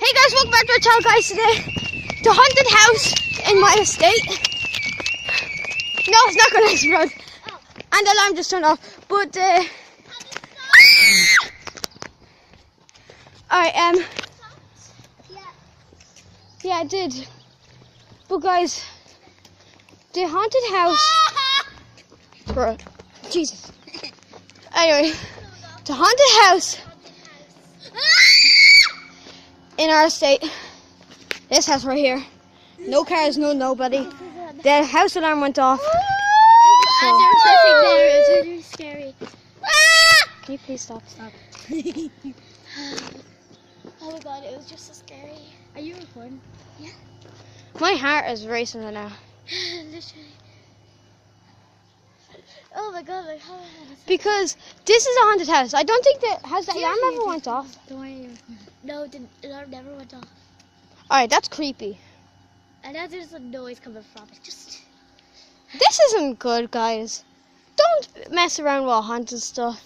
Hey guys, welcome back to our channel, guys. Today, the haunted house in my estate. No, it's not going to explode. And the alarm just turned off. But alright, yeah, I did. But guys, the haunted house. Bro, Jesus. Anyway, the haunted house in our estate. This house right here. No cars, no nobody. The house alarm went off. So, And there was nothing there. It was really scary. can you please stop? Oh my god, it was just so scary. Are you recording? Yeah. My heart is racing right now. Literally. Oh my god, like how Because this is a haunted house. I don't think that has the alarm ever went off. No, the alarm never went off. Alright, that's creepy. And now there's a noise coming from it. Just This isn't good, guys. Don't mess around with haunted stuff.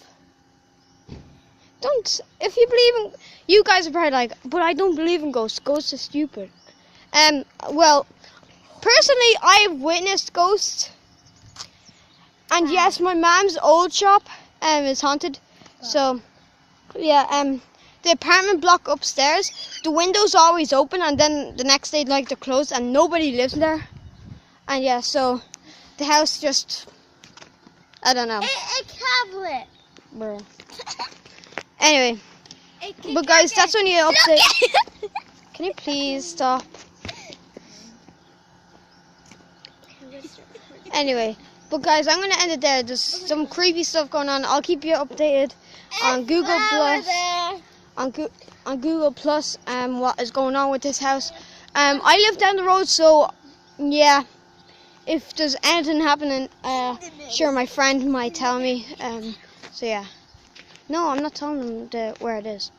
Don't. If you believe in, you guys are probably like, but I don't believe in ghosts. Ghosts are stupid. Well, personally, I've witnessed ghosts. And yes, my mom's old shop is haunted. So, yeah, the apartment block upstairs, the window's always open, and then the next day, like, they're closed, and nobody lives there. And yeah, so the house just, I don't know. a tablet. Bro. Anyway, but guys, that's only an update. Can you please stop? Anyway, but guys, I'm gonna end it there. There's some creepy stuff going on. I'll keep you updated on Google Plus, on Google Plus, what is going on with this house. I live down the road, so yeah. If there's anything happening, sure, my friend might tell me. So yeah. No, I'm not telling them where it is.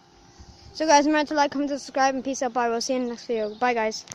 So guys, remember to like, comment, subscribe, and peace out. Bye. We'll see you in the next video. Bye, guys.